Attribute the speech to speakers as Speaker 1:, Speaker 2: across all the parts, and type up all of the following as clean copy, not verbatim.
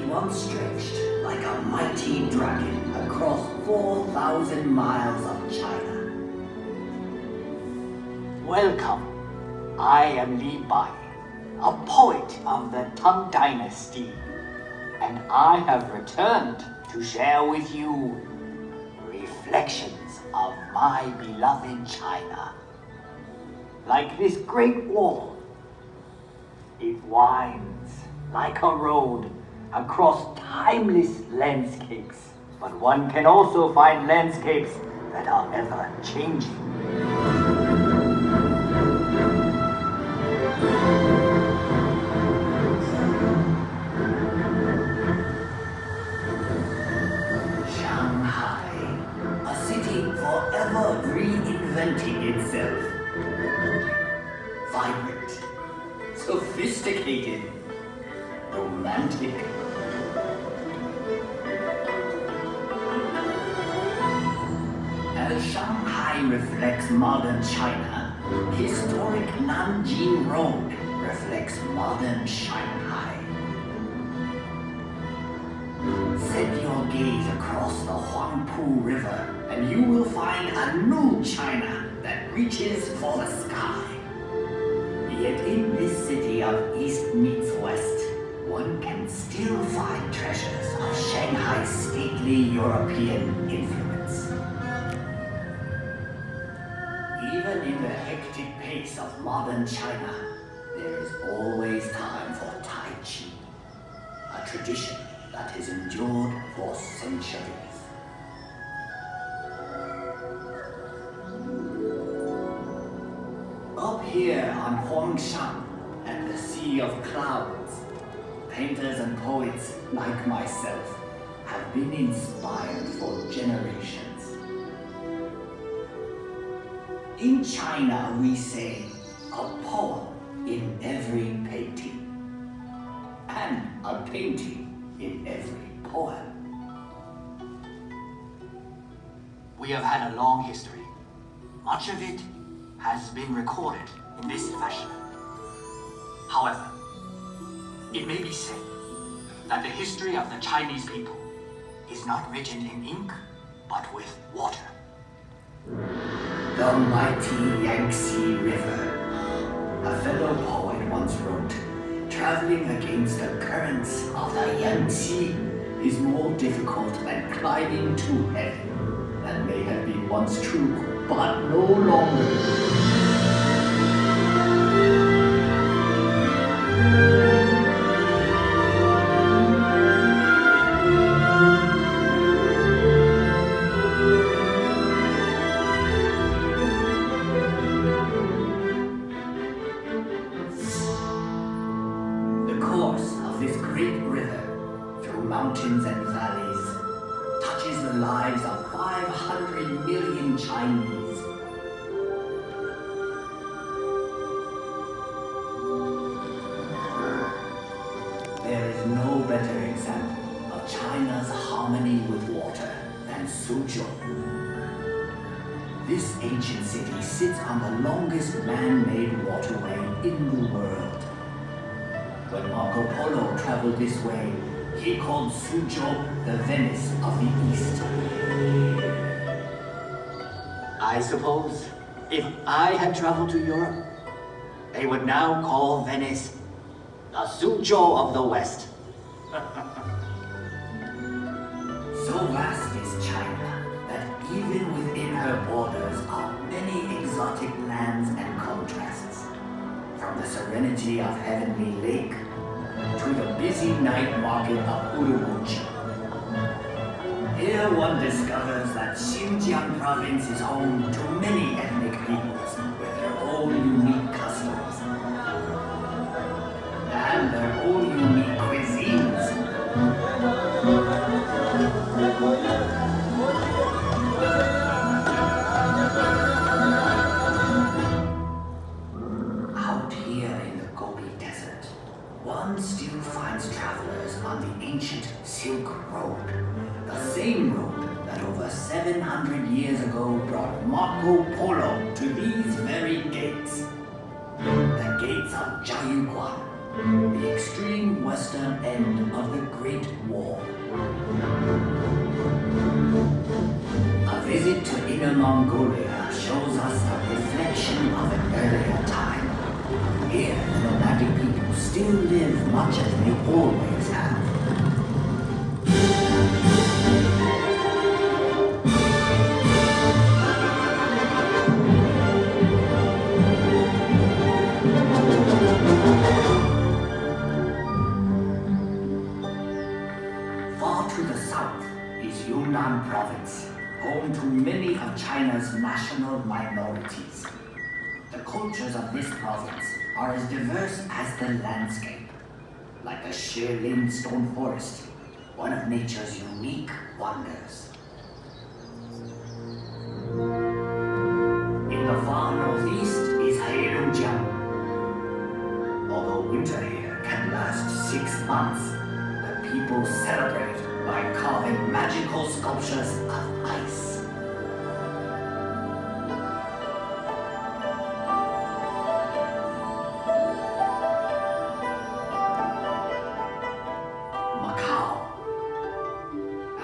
Speaker 1: once stretched like a mighty dragon across 4,000 miles of China.
Speaker 2: Welcome. I am Li Bai, a poet of the Tang Dynasty, and I have returned to share with you reflections of my beloved China. Like this great wall, it winds like a road across timeless landscapes. But one can also find landscapes that are ever changing.
Speaker 1: Shanghai, a city forever reinventing itself. Vibrant, sophisticated, romantic. As Shanghai reflects modern China, historic Nanjing Road reflects modern Shanghai. Set your gaze across the Huangpu River and you will find a new China that reaches for the sky. Yet in this city of East meets West, one can still find treasures of Shanghai's stately European influence. Even in the hectic pace of modern China, there is always time for Tai Chi, a tradition that has endured for centuries. Up here on Huangshan, at the Sea of Clouds, painters and poets like myself have been inspired for generations. In China, we say a poem in every painting, and a painting in every poem.
Speaker 2: We have had a long history. Much of it has been recorded in this fashion. However, it may be said that the history of the Chinese people is not written in ink, but with water.
Speaker 1: The mighty Yangtze River. A fellow poet once wrote, traveling against the currents of the Yangtze is more difficult than climbing to heaven. That may have been once true, but no longer. The course of this great river, through mountains and valleys, touches the lives of 500 million Chinese. There is no better example of China's harmony with water than Suzhou. This ancient city sits on the longest man-made waterway in the world. When Marco Polo traveled this way, he called Suzhou the Venice of the East.
Speaker 2: I suppose if I had traveled to Europe, they would now call Venice the Suzhou of the West.
Speaker 1: So vast is China that even within her borders are many exotic lands and contrasts. From the serenity of Heavenly Lake to the busy night market of Urumqi. Here one discovers that Xinjiang province is home to many ethnic peoples with their own unique customs and their own unique cuisines. Out here in the Gobi Desert, one still finds travelers on the ancient Silk Road, the same road that over 700 years ago brought Marco Polo to these very gates. The gates of Jiayuguan, the extreme western end of the Great Wall. A visit to Inner Mongolia shows us a reflection of an earlier time. Here, the nomadic people still live much as they always have. Far to the south is Yunnan Province, home to many of China's national minorities. The cultures of this province are as diverse as the landscape. Like a sheer limestone forest, one of nature's unique wonders. In the far northeast is Heilongjiang. Although winter here can last 6 months, the people celebrate by carving magical sculptures of ice. Macau.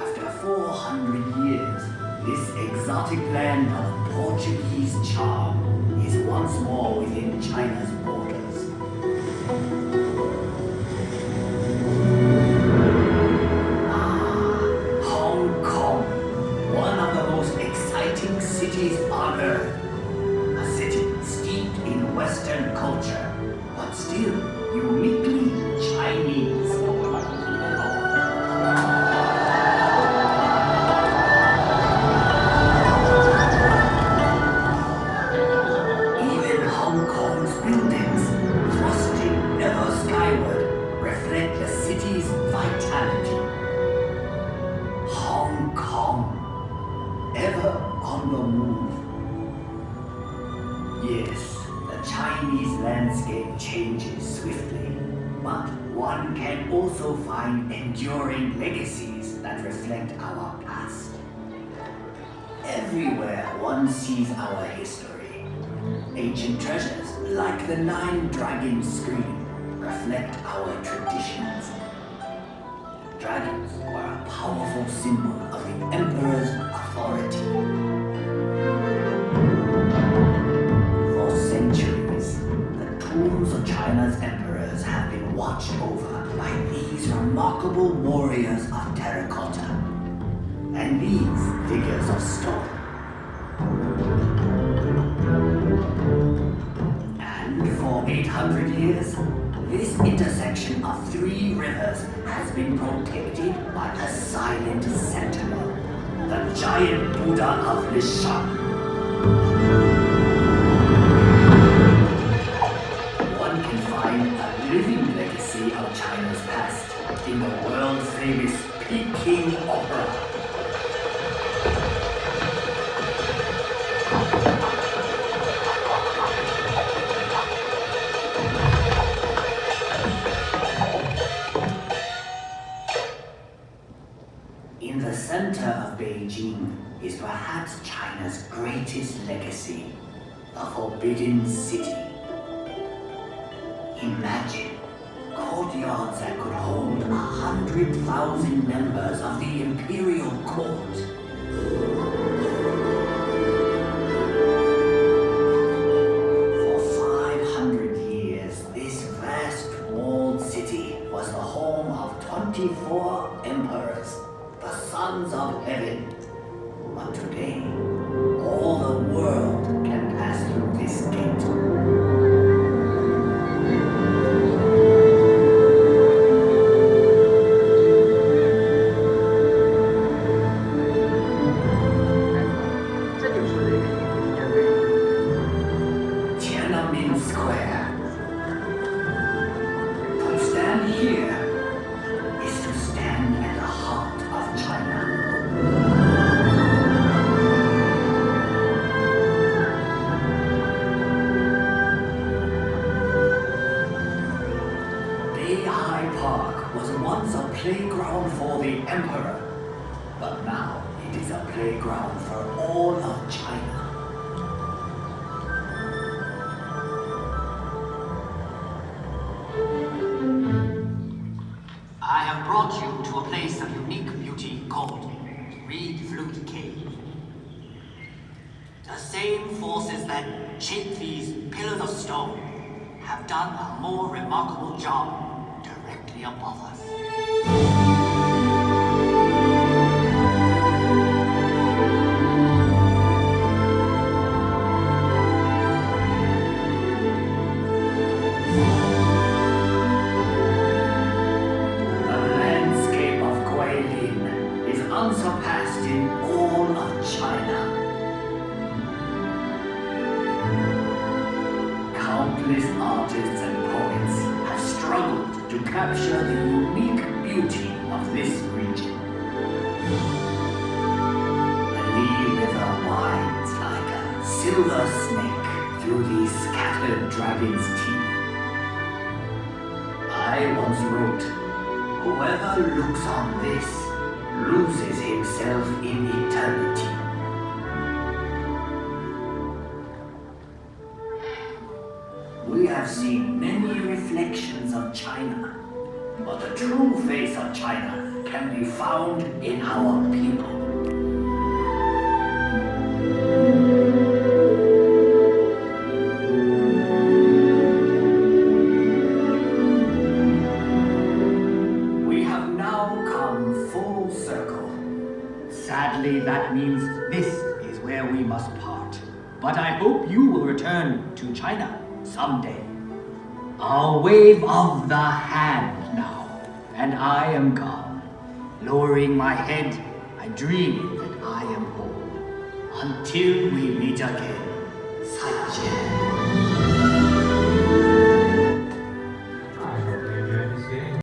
Speaker 1: After 400 years, this exotic land of Portuguese charm is once more within China's borders. Hong Kong, one of the most exciting cities on earth. A city steeped in Western culture, but still uniquely Chinese. Even Hong Kong's buildings, thrusting ever skyward, reflect the city's vitality. Hong Kong, ever on the move. Yes, the Chinese landscape changes swiftly, but one can also find enduring legacies that reflect our past. Everywhere one sees our history. Ancient treasures, like the 9 Dragons screen, reflect our traditions. Dragons were a powerful symbol of the emperor's authority. For centuries, the tombs of China's emperors have been watched over by these remarkable warriors of terracotta and these figures of stone. And for 800 years, this intersection of 3 rivers has been protected by a silent sentinel, the giant Buddha of Lishan. One can find a living legacy of China's past in the world-famous Peking Opera. In the center of Beijing is perhaps China's greatest legacy, the Forbidden City. Imagine courtyards that could hold 100,000 members of the imperial court. For 500 years, this vast walled city was the home of 24 emperors, the sons of heaven. But today, all the world can pass through this gate. Tiananmen Square. To stand here is to stand at the heart of China. Beihai Park was once a playground for the emperor, but now it is a playground for all of China.
Speaker 2: brought you to a place of unique beauty called Reed Flute Cave. The same forces that shape these pillars of stone have done a more remarkable job directly above us.
Speaker 1: Unsurpassed in all of China. Countless artists and poets have struggled to capture the unique beauty of this region. The Li River winds like a silver snake through these scattered dragon's teeth. I once wrote, "Whoever looks on this loses himself in eternity." We have seen many reflections of China, but the true face of China can be found in our people.
Speaker 3: Sadly, that means this is where we must part. But I hope you will return to China someday. I'll wave of the hand now, and I am gone. Lowering my head, I dream that I am whole. Until we meet again. 再见.